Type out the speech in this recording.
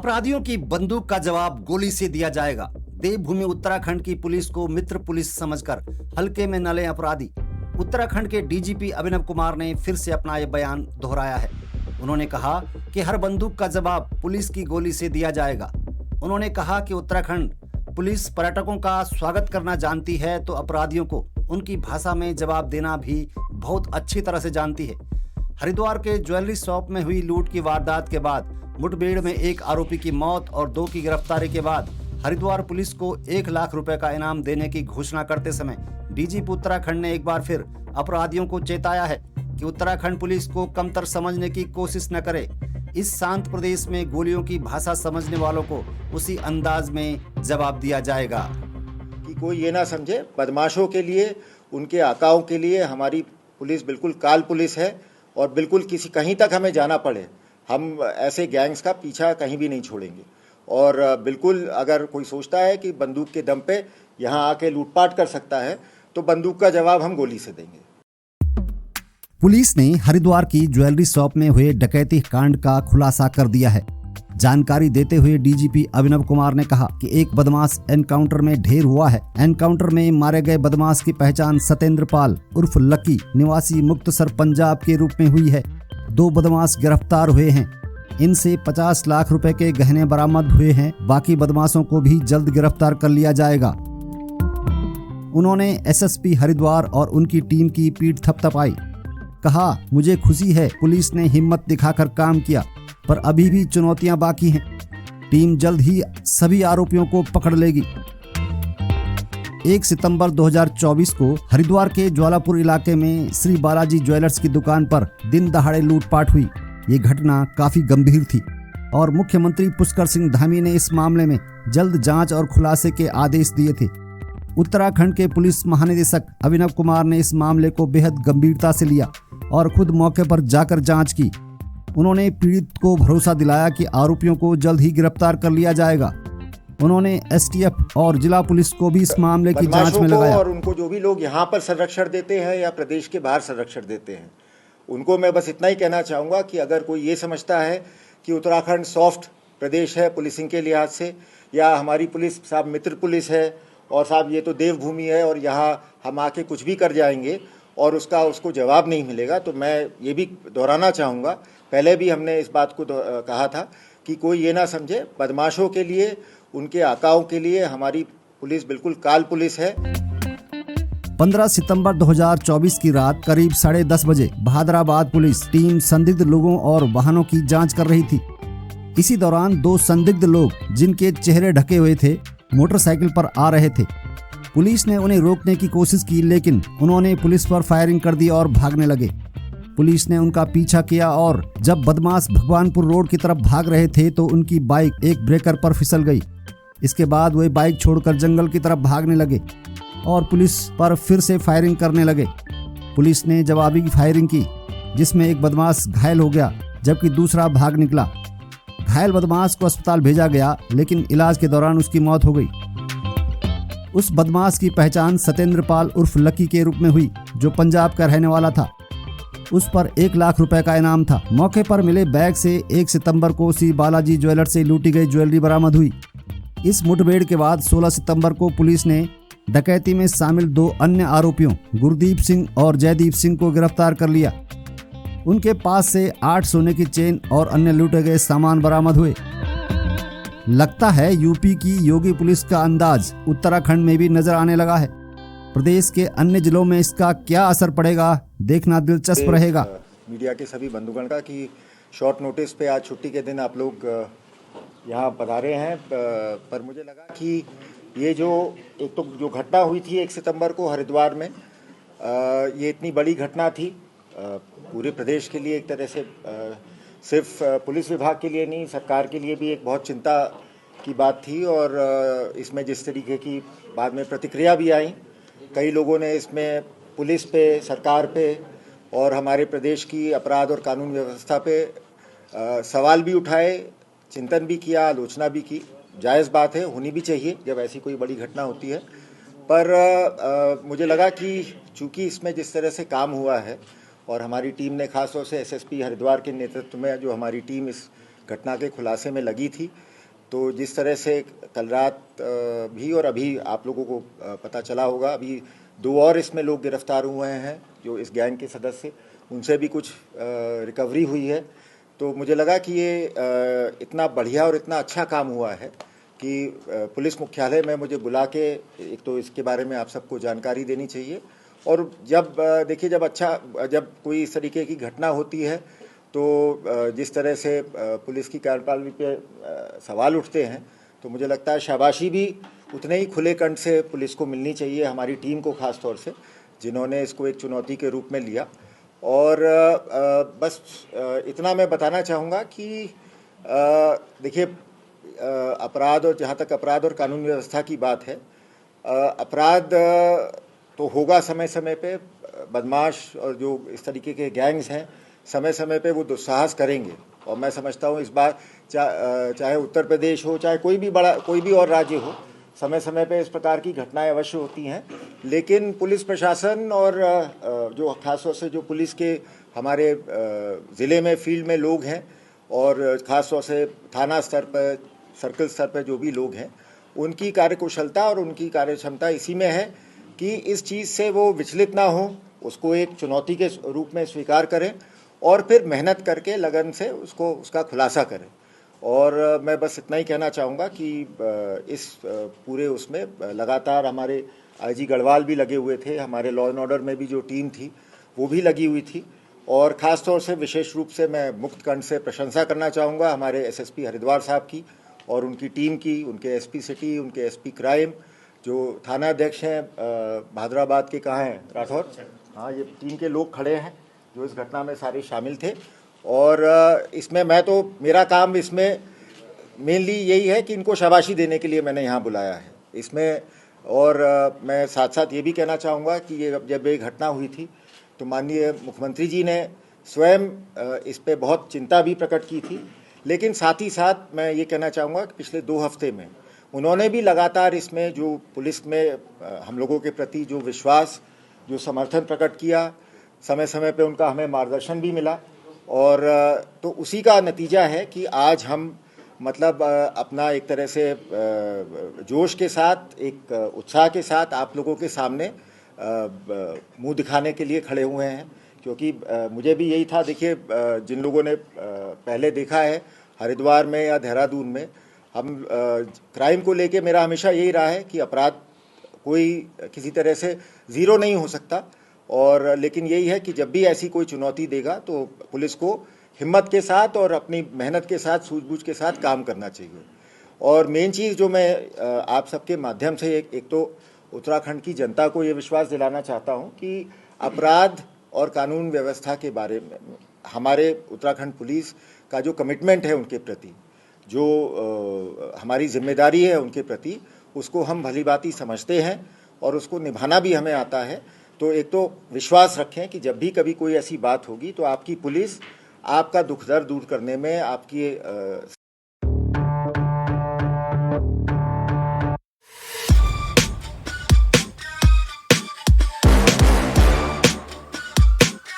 अपराधियों की बंदूक का जवाब गोली से दिया जाएगा। देवभूमि उत्तराखंड की पुलिस को मित्र पुलिस समझकर हल्के में न लें अपराधी। उत्तराखंड के डीजीपी अभिनव कुमार ने फिर से अपना ये बयान दोहराया है। उन्होंने कहा कि हर बंदूक का जवाब पुलिस की गोली से दिया जाएगा। उन्होंने कहा कि उत्तराखंड पुलिस पर्यटकों का स्वागत करना जानती है तो अपराधियों को उनकी भाषा में जवाब देना भी बहुत अच्छी तरह से जानती है। हरिद्वार के ज्वेलरी शॉप में हुई लूट की वारदात के बाद मुठभेड़ में एक आरोपी की मौत और 2 की गिरफ्तारी के बाद हरिद्वार पुलिस को 1 लाख रुपए का इनाम देने की घोषणा करते समय डीजीपी उत्तराखंड ने एक बार फिर अपराधियों को चेताया है कि उत्तराखंड पुलिस को कमतर समझने की कोशिश न करे। इस शांत प्रदेश में गोलियों की भाषा समझने वालों को उसी अंदाज में जवाब दिया जाएगा। कि कोई ये ना समझे बदमाशों के लिए, उनके आकाओं के लिए हमारी पुलिस बिल्कुल काल पुलिस है और बिल्कुल कहीं तक हमें जाना पड़े हम ऐसे गैंग्स का पीछा कहीं भी नहीं छोड़ेंगे। और बिल्कुल अगर कोई सोचता है कि बंदूक के दम पे यहाँ आके लूटपाट कर सकता है तो बंदूक का जवाब हम गोली से देंगे। पुलिस ने हरिद्वार की ज्वेलरी शॉप में हुए डकैती कांड का खुलासा कर दिया है। जानकारी देते हुए डीजीपी अभिनव कुमार ने कहा कि एक बदमाश एनकाउंटर में ढेर हुआ है। एनकाउंटर में मारे गए बदमाश की पहचान सतेंद्र पाल उर्फ लकी निवासी मुक्तसर पंजाब के रूप में हुई है। 2 बदमाश गिरफ्तार हुए हैं। इनसे 50 लाख रुपए के गहने बरामद हुए हैं। बाकी बदमाशों को भी जल्द गिरफ्तार कर लिया जाएगा। उन्होंने एसएसपी हरिद्वार और उनकी टीम की पीठ थपथपाई। कहा, मुझे खुशी है पुलिस ने हिम्मत दिखाकर काम किया, पर अभी भी चुनौतियां बाकी हैं। टीम जल्द ही सभी आरोपियों को पकड़ लेगी। 1 सितंबर 2024 को हरिद्वार के ज्वालापुर इलाके में श्री बालाजी ज्वेलर्स की दुकान पर दिन दहाड़े लूटपाट हुई। ये घटना काफी गंभीर थी और मुख्यमंत्री पुष्कर सिंह धामी ने इस मामले में जल्द जांच और खुलासे के आदेश दिए थे। उत्तराखंड के पुलिस महानिदेशक अभिनव कुमार ने इस मामले को बेहद गंभीरता से लिया और खुद मौके पर जाकर जांच की। उन्होंने पीड़ित को भरोसा दिलाया कि आरोपियों को जल्द ही गिरफ्तार कर लिया जाएगा। उन्होंने एसटीएफ और जिला पुलिस को भी इस मामले की जांच में लगाया। और उनको जो भी लोग यहाँ पर संरक्षण देते हैं या प्रदेश के बाहर संरक्षण देते हैं, उनको मैं बस इतना ही कहना चाहूँगा कि अगर कोई ये समझता है कि उत्तराखंड सॉफ्ट प्रदेश है पुलिसिंग के लिहाज से, या हमारी पुलिस साहब मित्र पुलिस है और साहब ये तो देवभूमि है और यहाँ हम आके कुछ भी कर जाएंगे और उसको जवाब नहीं मिलेगा, तो मैं ये भी दोहराना चाहूँगा, पहले भी हमने इस बात को कहा था कि कोई ये ना समझे बदमाशों के लिए, उनके आकाओं के लिए हमारी पुलिस बिल्कुल काल पुलिस है। 15 सितंबर 2024 की रात करीब 10:30 बजे बहादुराबाद पुलिस टीम संदिग्ध लोगों और वाहनों की जांच कर रही थी। इसी दौरान 2 संदिग्ध लोग जिनके चेहरे ढके हुए थे मोटरसाइकिल पर आ रहे थे। पुलिस ने उन्हें रोकने की कोशिश की, लेकिन उन्होंने पुलिस पर फायरिंग कर दी और भागने लगे। पुलिस ने उनका पीछा किया और जब बदमाश भगवानपुर रोड की तरफ भाग रहे थे तो उनकी बाइक एक ब्रेकर पर फिसल गई। इसके बाद वे बाइक छोड़कर जंगल की तरफ भागने लगे और पुलिस पर फिर से फायरिंग करने लगे। पुलिस ने जवाबी फायरिंग की, जिसमें एक बदमाश घायल हो गया जबकि दूसरा भाग निकला। घायल बदमाश को अस्पताल भेजा गया, लेकिन इलाज के दौरान उसकी मौत हो गई। उस बदमाश की पहचान सतेंद्र पाल उर्फ लकी के रूप में हुई, जो पंजाब का रहने वाला था। उस पर 1 लाख रुपए का इनाम था। मौके पर मिले बैग से 1 सितंबर को श्री बालाजी ज्वेलर्स से लूटी गई ज्वेलरी बरामद हुई। इस मुठभेड़ के बाद 16 सितंबर को पुलिस ने डकैती में शामिल 2 अन्य आरोपियों गुरदीप सिंह और जयदीप सिंह को गिरफ्तार कर लिया। उनके पास से 8 सोने की चेन और अन्य लूटे गए सामान बरामद हुए। लगता है यूपी की योगी पुलिस का अंदाज उत्तराखंड में भी नजर आने लगा है। प्रदेश के अन्य जिलों में इसका क्या असर पड़ेगा, देखना दिलचस्प रहेगा। मीडिया के सभी बंधुगण का कि शॉर्ट नोटिस पे आज छुट्टी के दिन आप लोग यहाँ पधारे हैं, पर मुझे लगा कि ये एक तो जो घटना हुई थी 1 सितंबर को हरिद्वार में, ये इतनी बड़ी घटना थी पूरे प्रदेश के लिए, एक तरह से सिर्फ पुलिस विभाग के लिए नहीं, सरकार के लिए भी एक बहुत चिंता की बात थी। और इसमें जिस तरीके की बाद में प्रतिक्रिया भी आई, कई लोगों ने इसमें पुलिस पे, सरकार पे और हमारे प्रदेश की अपराध और कानून व्यवस्था पे सवाल भी उठाए, चिंतन भी किया, आलोचना भी की। जायज़ बात है, होनी भी चाहिए जब ऐसी कोई बड़ी घटना होती है। पर मुझे लगा कि चूँकि इसमें जिस तरह से काम हुआ है और हमारी टीम ने खास तौर से एसएसपी हरिद्वार के नेतृत्व में जो हमारी टीम इस घटना के खुलासे में लगी थी, तो जिस तरह से कल रात भी और अभी आप लोगों को पता चला होगा, अभी 2 और इसमें लोग गिरफ्तार हुए हैं जो इस गैंग के सदस्य, उनसे भी कुछ रिकवरी हुई है। तो मुझे लगा कि ये इतना बढ़िया और इतना अच्छा काम हुआ है कि पुलिस मुख्यालय में मुझे बुला के एक तो इसके बारे में आप सबको जानकारी देनी चाहिए। और जब देखिए, जब कोई इस तरीके की घटना होती है तो जिस तरह से पुलिस की कार्यप्रणाली पे सवाल उठते हैं, तो मुझे लगता है शाबाशी भी उतने ही खुले कंठ से पुलिस को मिलनी चाहिए, हमारी टीम को खास तौर से, जिन्होंने इसको एक चुनौती के रूप में लिया। और बस इतना मैं बताना चाहूँगा कि देखिए, अपराध और जहाँ तक अपराध और कानून व्यवस्था की बात है, अपराध तो होगा समय समय पे, बदमाश और जो इस तरीके के गैंग्स हैं समय समय पे वो दुस्साहस करेंगे। और मैं समझता हूँ इस बार चाहे उत्तर प्रदेश हो, चाहे कोई भी और राज्य हो, समय समय पे इस प्रकार की घटनाएं अवश्य होती हैं। लेकिन पुलिस प्रशासन और जो खासतौर से जो पुलिस के हमारे ज़िले में फील्ड में लोग हैं और ख़ासतौर से थाना स्तर पर, सर्कल स्तर पर जो भी लोग हैं, उनकी कार्यकुशलता और उनकी कार्यक्षमता इसी में है कि इस चीज़ से वो विचलित ना हो, उसको एक चुनौती के रूप में स्वीकार करें और फिर मेहनत करके लगन से उसका खुलासा करें। और मैं बस इतना ही कहना चाहूँगा कि इस पूरे उसमें लगातार हमारे आईजी गढ़वाल भी लगे हुए थे, हमारे लॉ एंड ऑर्डर में भी जो टीम थी वो भी लगी हुई थी। और ख़ास तौर से विशेष रूप से मैं मुक्त कंठ से प्रशंसा करना चाहूँगा हमारे एसएसपी हरिद्वार साहब की और उनकी टीम की, उनके एसपी सिटी, उनके एसपी क्राइम, जो थाना अध्यक्ष हैं भादराबाद के, कहाँ हैं, राठौर, हाँ, ये टीम के लोग खड़े हैं जो इस घटना में सारे शामिल थे। और इसमें मेरा काम इसमें मेनली यही है कि इनको शाबाशी देने के लिए मैंने यहाँ बुलाया है इसमें। और मैं साथ साथ ये भी कहना चाहूँगा कि जब ये घटना हुई थी तो माननीय मुख्यमंत्री जी ने स्वयं इस पे बहुत चिंता भी प्रकट की थी। लेकिन साथ ही साथ मैं ये कहना चाहूँगा कि पिछले 2 हफ्ते में उन्होंने भी लगातार इसमें जो पुलिस में हम लोगों के प्रति जो विश्वास, जो समर्थन प्रकट किया, समय समय पे उनका हमें मार्गदर्शन भी मिला। और तो उसी का नतीजा है कि आज हम मतलब अपना एक तरह से जोश के साथ, एक उत्साह के साथ आप लोगों के सामने मुंह दिखाने के लिए खड़े हुए हैं। क्योंकि मुझे भी यही था, देखिए, जिन लोगों ने पहले देखा है हरिद्वार में या देहरादून में, हम क्राइम को लेके मेरा हमेशा यही रहा है कि अपराध कोई किसी तरह से ज़ीरो नहीं हो सकता। और लेकिन यही है कि जब भी ऐसी कोई चुनौती देगा तो पुलिस को हिम्मत के साथ और अपनी मेहनत के साथ, सूझबूझ के साथ काम करना चाहिए। और मेन चीज़ जो मैं आप सबके माध्यम से एक तो उत्तराखंड की जनता को ये विश्वास दिलाना चाहता हूँ कि अपराध और कानून व्यवस्था के बारे में हमारे उत्तराखंड पुलिस का जो कमिटमेंट है उनके प्रति, जो हमारी जिम्मेदारी है उनके प्रति, उसको हम भलीभांति समझते हैं और उसको निभाना भी हमें आता है। तो एक तो विश्वास रखें कि जब भी कभी कोई ऐसी बात होगी तो आपकी पुलिस आपका दुख दर्द दूर करने में, आपकी